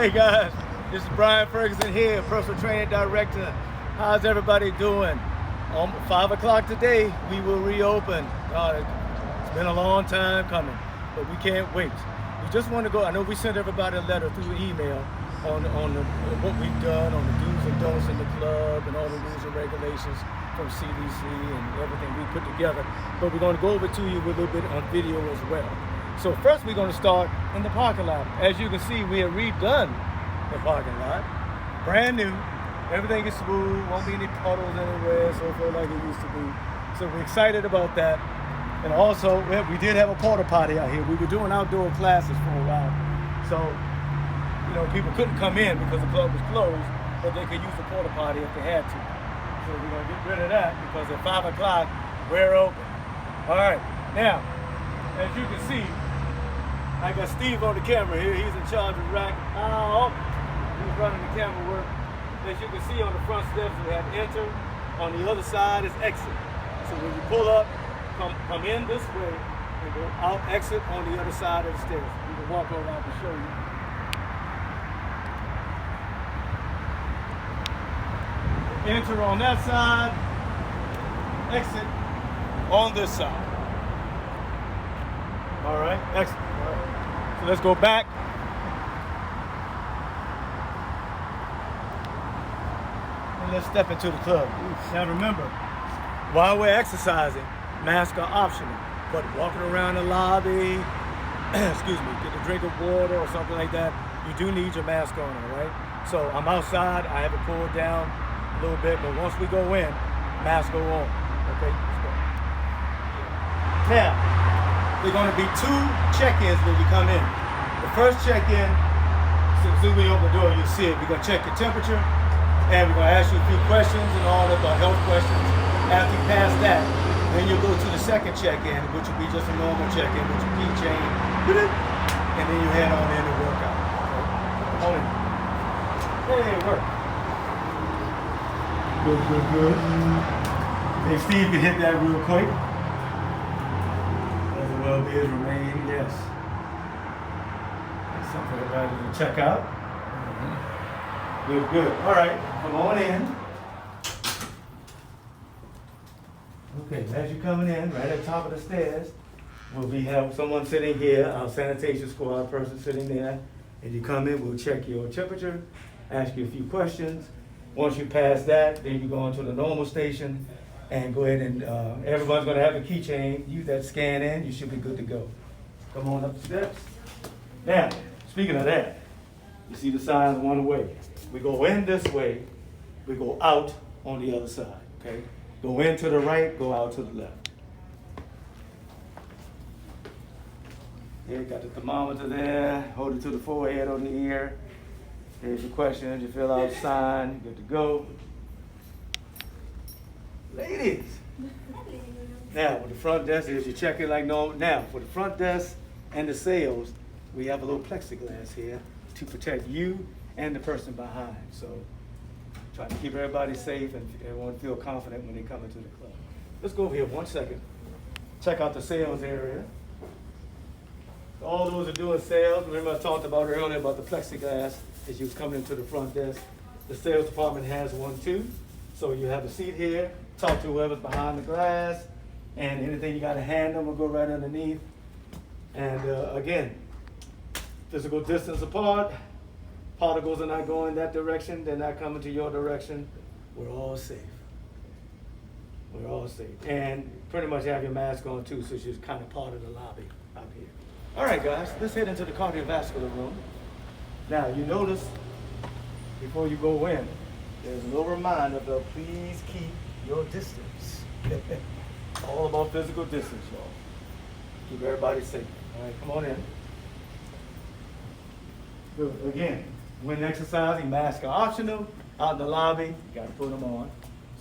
Hey guys, this is Brian Ferguson here, personal training director. How's everybody doing? 5 o'clock today, we will reopen. It's been a long time coming, but we can't wait. We just want to go. I know we sent everybody a letter through email on what we've done, on the do's and don'ts in the club, and all the rules and regulations from CDC and everything we put together. But we're going to go over to you with a little bit on video as well. So first we're going to start in the parking lot. As you can see, we have redone the parking lot. Brand new. Everything is smooth. Won't be any puddles anywhere, so feel like it used to be. So we're excited about that. And also, we did have a porta potty out here. We were doing outdoor classes for a while. So, people couldn't come in because the club was closed, but they could use the porta potty if they had to. So we're going to get rid of that because at 5 o'clock, we're open. All right. Now, as you can see, I got Steve on the camera here. He's in charge of rack. He's running the camera work. As you can see on the front steps, we have enter. On the other side is exit. So when you pull up, come in this way and go out, exit on the other side of the stairs. We can walk around to show you. Enter on that side, exit on this side. All right, exit. All right. So let's go back. And let's step into the club. Now remember, while we're exercising, masks are optional. But walking around the lobby, get a drink of water or something like that, you do need your mask on, all right? So I'm outside, I have it pulled down a little bit, but once we go in, masks go on. Okay, let's go. Now, there are going to be 2 check-ins when you come in. The first check-in, as soon as we open the door, you'll see it. We're going to check your temperature, and we're going to ask you a few questions and all of the health questions. After you pass that, then you'll go to the second check-in, which will be just a normal check-in with your keychain, and then you head on in to work out. Come on in. Hey, work. Good. Hey, Steve can hit that real quick. As well be as remain, yes. That's something for everybody to check out. Good. All right, come on in. Okay, as you're coming in, right at the top of the stairs, we'll have someone sitting here, our sanitation squad person sitting there. As you come in, we'll check your temperature, ask you a few questions. Once you pass that, then you go on to the normal station and go ahead and everyone's going to have a keychain. Use that scan in, you should be good to go. Come on up the steps. Now, speaking of that, you see the signs one way. We go in this way, we go out on the other side, okay? Go in to the right, go out to the left. Yeah, got the thermometer there, hold it to the forehead or the ear. Here's your questions, you fill out, sign, good to go. Ladies. Now, with the front desk, is you check it like normal. Now, for the front desk and the sales, we have a little plexiglass here to protect you and the person behind. So, try to keep everybody safe and everyone feel confident when they come into the club. Let's go over here 1 second. Check out the sales area. All those are doing sales. Remember I talked about earlier about the plexiglass as you was coming into the front desk. The sales department has one too. So you have a seat here, talk to whoever's behind the glass, and anything you got to hand them will go right underneath. And again, physical distance apart. Particles are not going that direction. They're not coming to your direction. We're all safe. We're all safe. And pretty much have your mask on too, so it's just kind of part of the lobby out here. All right, guys, let's head into the cardiovascular room. Now, you notice before you go in, there's a little reminder of please keep your distance. All about physical distance, y'all. Keep everybody safe. All right, come on in. Good. Again, when exercising, masks are optional. Out in the lobby, you got to put them on.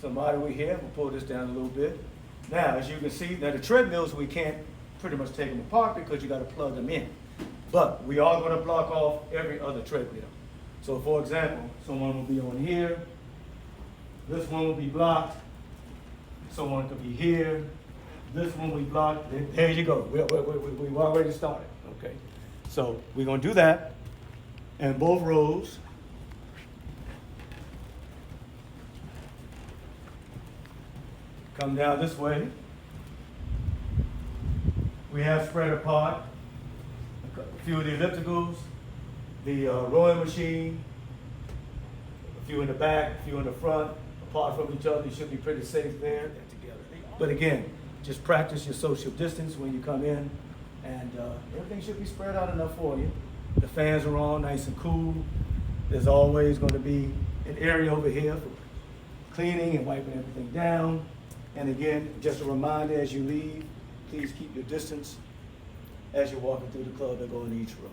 Somebody we here, we'll pull this down a little bit. Now, as you can see, now the treadmills, we can't pretty much take them apart because you got to plug them in. But we are going to block off every other treadmill. So for example, someone will be on here. This one will be blocked. Someone could be here. This one we blocked. There you go. We've already started. Okay. So we're going to do that. And both rows. Come down this way. We have spread apart a few of the ellipticals, the rowing machine, a few in the back, a few in the front, apart from each other. You should be pretty safe there. But again, just practice your social distance when you come in, and everything should be spread out enough for you. The fans are on, nice and cool. There's always going to be an area over here for cleaning and wiping everything down. And again, just a reminder as you leave, please keep your distance as you're walking through the club and going to each row.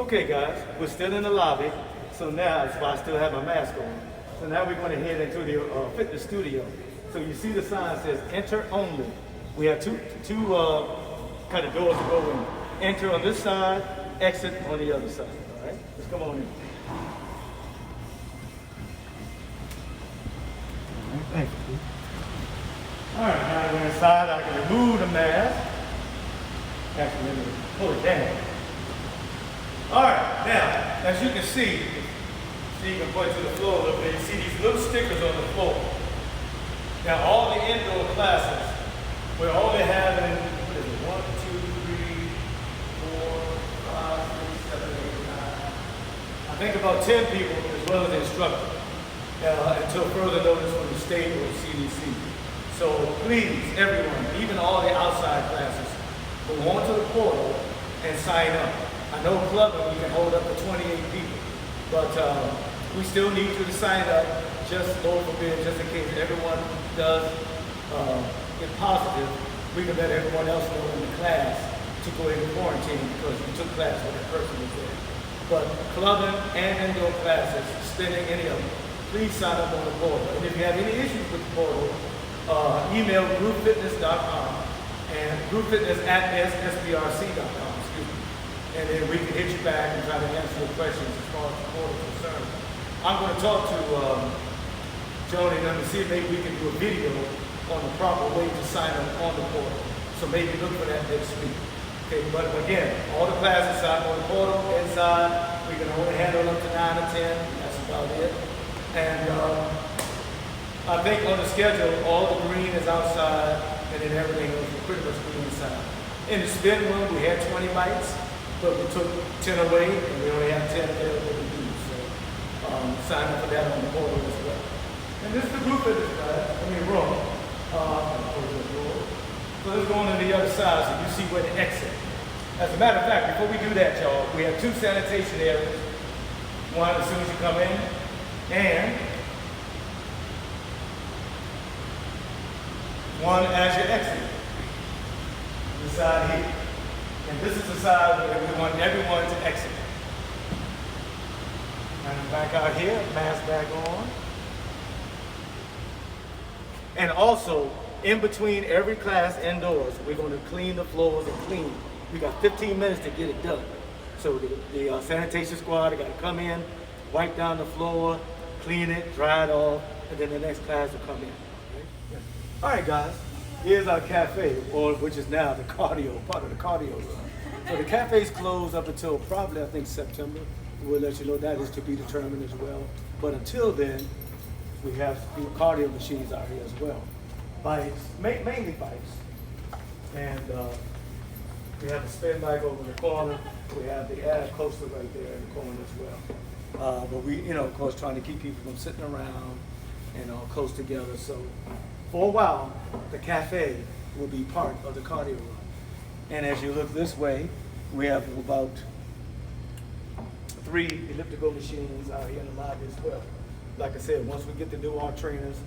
Okay guys, we're still in the lobby, so now, that's why I still have my mask on. So now we're going to head into the fitness studio. So you see the sign says enter only. We have two kind of doors to go in. Enter on this side, exit on the other side, all right? Let's come on in. Thank you. All right, now we're inside. I can remove the mask. Actually, let me pull it down. All right, now, as you can see, you can point to the floor a little bit. You see these little stickers on the floor. Now, all the indoor classes, we're only having, what is it, 1, 2, 3, 4, 5, 6, 7, 8, 9. I think about 10 people as well as the instructor, until further notice from the state or CDC. So please, everyone, even all the outside classes, go on to the portal and sign up. I know clubbing, we can hold up to 28 people, but we still need you to sign up, just Lord forbid, just in case everyone does get positive, we can let everyone else know in the class to go into quarantine because you took class when that person was there. But clubbing and indoor classes, spending any of them, please sign up on the portal. And if you have any issues with the portal, email groupfitness.com and groupfitness@SPRFC.com, excuse me. And then we can hit you back and try to answer your questions as far as the portal is concerned. I'm going to talk to Joni and them to see if maybe we can do a video on the proper way to sign up on the portal. So maybe look for that next week. Okay, but again, all the classes are on the portal, inside. We can only handle up to 9 or 10. That's about it. And I think on the schedule, all the green is outside, and then everything else is pretty much green inside. In the spin room, we had 20 bikes, but we took 10 away, and we only have 10 available to use. So sign up for that on the portal as well. And this is the group fitness class, room. So let's go on to the other side so you see where the exit. As a matter of fact, before we do that, y'all, we have 2 sanitation areas. One as soon as you come in, and one as you exit. The side here. And this is the side where we want everyone to exit. And back out here, mask back on. And also, in between every class indoors, we're going to clean the floors and clean. We got 15 minutes to get it done. So the sanitation squad, they got to come in, wipe down the floor, clean it, dry it off, and then the next class will come in. Okay? All right, guys, here's our cafe, which is now the cardio, part of the cardio room. So the cafe's closed up until probably, I think, September. We'll let you know that is to be determined as well. But until then, we have cardio machines out here as well. Bikes, mainly bikes. And we have the spin bike over in the corner. We have the air coaster right there in the corner as well. But we, of course, trying to keep people from sitting around and all close together. So for a while, the cafe will be part of the cardio room. And as you look this way, we have about 3 elliptical machines out here in the lobby as well. Like I said, once we get the new art trainers,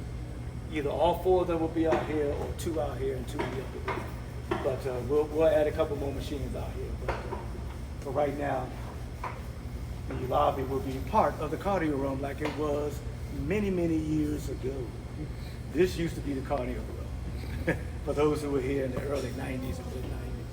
either all 4 of them will be out here or 2 out here and 2 in the other room. But we'll add a couple more machines out here. But for right now, the lobby will be part of the cardio room like it was many, many years ago. This used to be the cardio room for those who were here in the early 90s and mid-90s.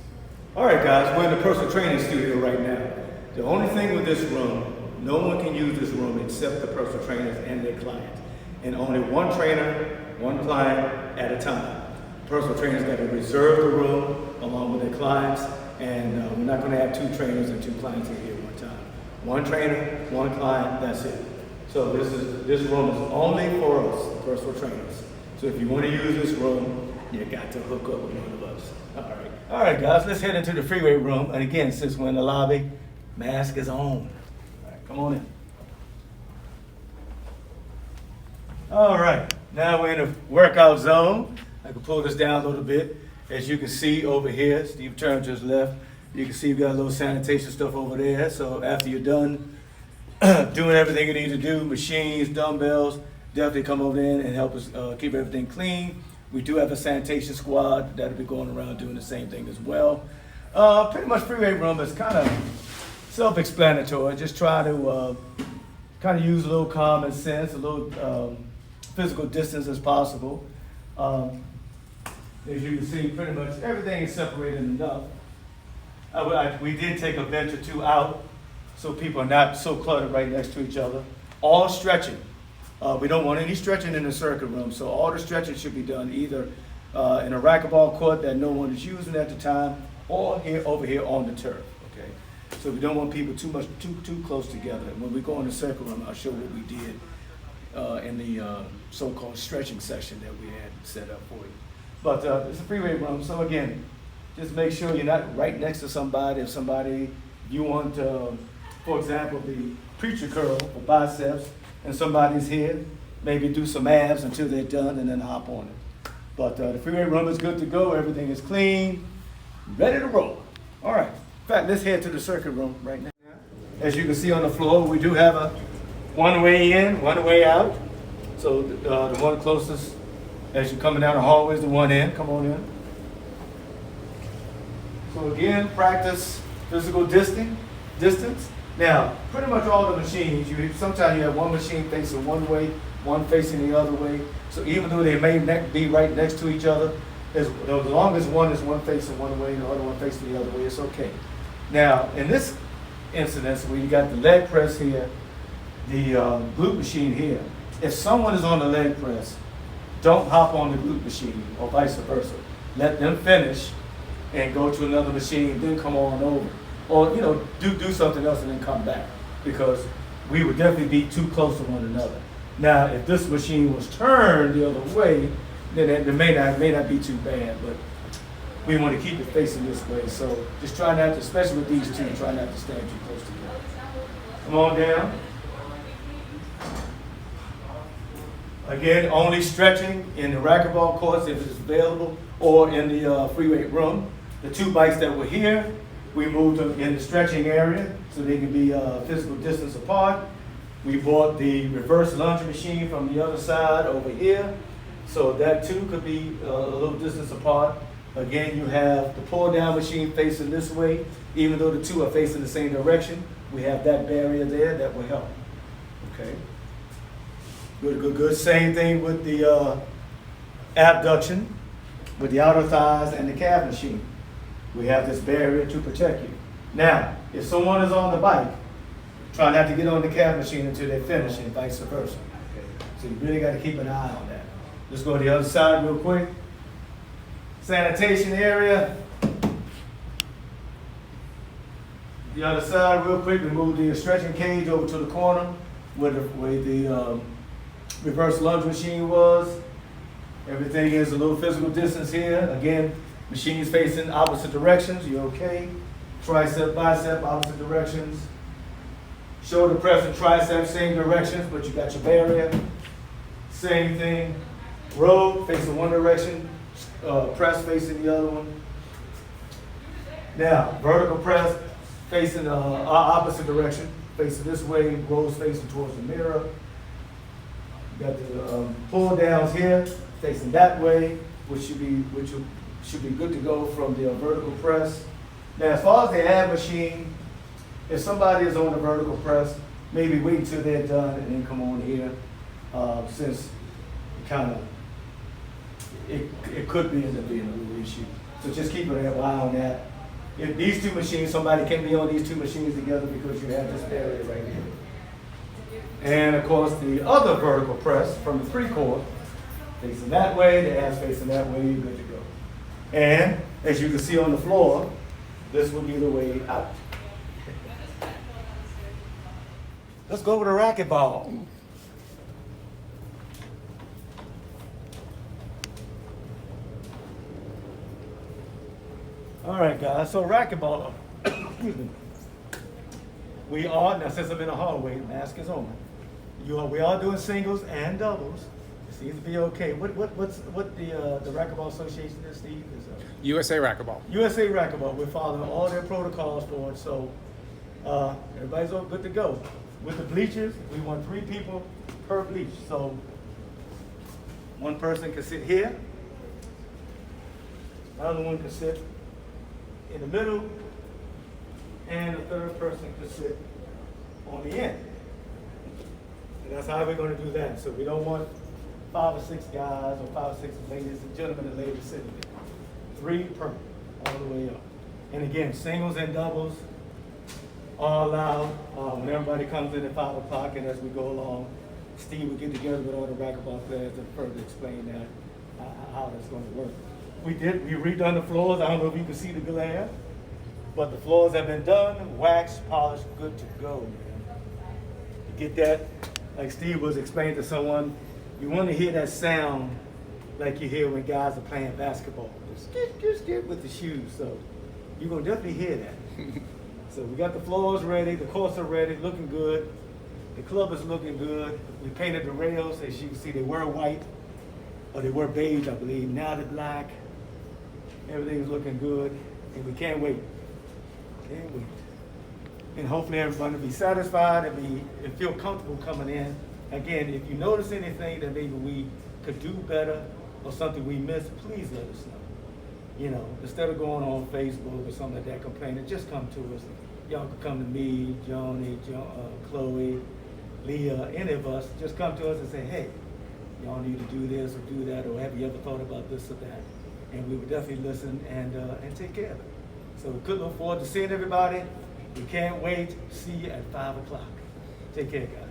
All right, guys, we're in the personal training studio right now. The only thing with this room, no one can use this room except the personal trainers and their clients. And only one trainer, one client at a time. Personal trainers got to reserve the room along with their clients, and we're not going to have 2 trainers and 2 clients in here at one time. One trainer, one client, that's it. So this room is only for us, personal trainers. So if you want to use this room, you got to hook up with one of us. All right, guys, let's head into the free weight room. And again, since we're in the lobby, mask is on. All right, come on in. All right, now we're in the workout zone. I can pull this down a little bit. As you can see over here, Steve turned to his left. You can see we've got a little sanitation stuff over there. So after you're done doing everything you need to do, machines, dumbbells, definitely come over in and help us keep everything clean. We do have a sanitation squad that'll be going around doing the same thing as well. Pretty much free weight room is kind of self-explanatory. Just try to kind of use a little common sense, a little physical distance as possible. As you can see, pretty much everything is separated enough. We did take a bench or two out so people are not so cluttered right next to each other. All stretching. We don't want any stretching in the circuit room, so all the stretching should be done either in a racquetball court that no one is using at the time, or over here on the turf. Okay, so we don't want people too close together. When we go in the circuit room, I'll show what we did in the so-called stretching session that we had set up for you. But it's a free weight room, so again, just make sure you're not right next to somebody. If you want, for example, the preacher curl for biceps, and somebody's here, maybe do some abs until they're done and then hop on it. But the free weight room is good to go. Everything is clean, ready to roll. All right, in fact, let's head to the circuit room right now. As you can see on the floor, we do have a one way in, one way out. So the one closest, as you're coming down the hallway, is the one in. Come on in. So again, practice physical distance. Now, pretty much all the machines, sometimes you have one machine facing one way, one facing the other way. So even though they may be right next to each other, as long as one is one facing one way and the other one facing the other way, it's okay. Now, in this instance, where you got the leg press here, the glute machine here, if someone is on the leg press, don't hop on the glute machine or vice versa. Let them finish and go to another machine, then come on over. Or, do something else and then come back, because we would definitely be too close to one another. Now, if this machine was turned the other way, then it may not be too bad, but we want to keep it facing this way. So just try not to, especially with these two, try not to stand too close together. Come on down. Again, only stretching in the racquetball courts if it's available, or in the free weight room. The two bikes that were here, we moved them in the stretching area so they can be physical distance apart. We bought the reverse lunge machine from the other side over here, so that too could be a little distance apart. Again, you have the pull down machine facing this way. Even though the two are facing the same direction, we have that barrier there that will help. Okay. Good. Same thing with the abduction, with the outer thighs and the calf machine. We have this barrier to protect you. Now, if someone is on the bike, try not to get on the calf machine until they finish, and vice versa. Okay. So you really got to keep an eye on that. Let's go to the other side real quick. Sanitation area. The other side real quick, we move the stretching cage over to the corner where the reverse lunge machine was. Everything is a little physical distance here. Again, machines facing opposite directions, you're okay. Tricep, bicep, opposite directions. Shoulder press and tricep, same directions, but you got your barrier. Same thing. Row facing one direction, press facing the other one. Now, vertical press facing opposite direction, facing this way, rows facing towards the mirror. You got the pull downs here, facing that way, which should be good to go from the vertical press. Now, as far as the ab machine, if somebody is on the vertical press, maybe wait until they're done and then come on here, since it could end up being a little issue. So just keep an eye on that. If these two machines, somebody can be on these two machines together because you have this barrier right here. And of course, the other vertical press from the free core, facing that way, the abs facing that way, you're good to go. And as you can see on the floor, this will be the way out. Let's go over to racquetball. All right, guys, so racquetball. Excuse me. We are, now since I'm in the hallway, the mask is on. We are doing singles and doubles. It seems to be okay. What the Racquetball Association is, Steve? USA Racquetball. USA Racquetball. We're following all their protocols for it, so everybody's all good to go. With the bleachers, we want 3 people per bleach. So one person can sit here, another one can sit in the middle, and the third person can sit on the end. And that's how we're going to do that. So we don't want 5 or 6 guys or 5 or 6 ladies and gentlemen and ladies sitting there. 3 per, all the way up. And again, singles and doubles are allowed when everybody comes in at 5 o'clock, and as we go along, Steve will get together with all the racquetball players and further explain that, how that's going to work. We redone the floors. I don't know if you can see the glare, but the floors have been done, waxed, polished, good to go, man. You get that, like Steve was explaining to someone, you want to hear that sound like you hear when guys are playing basketball. Just get with the shoes. So you're going to definitely hear that. So we got the floors ready, the courts are ready, looking good. The club is looking good. We painted the rails, as you can see, they were white, or they were beige, I believe. Now they're black. Everything's looking good, and we can't wait. Can't wait. And hopefully everybody will be satisfied and feel comfortable coming in. Again, if you notice anything that maybe we could do better or something we missed, please let us know. You know, instead of going on Facebook or something like that complaining, just come to us. Y'all can come to me, Joni, Chloe, Leah, any of us. Just come to us and say, hey, y'all need to do this or do that, or have you ever thought about this or that? And we would definitely listen and take care of it. So we could look forward to seeing everybody. We can't wait to see you at 5 o'clock. Take care, guys.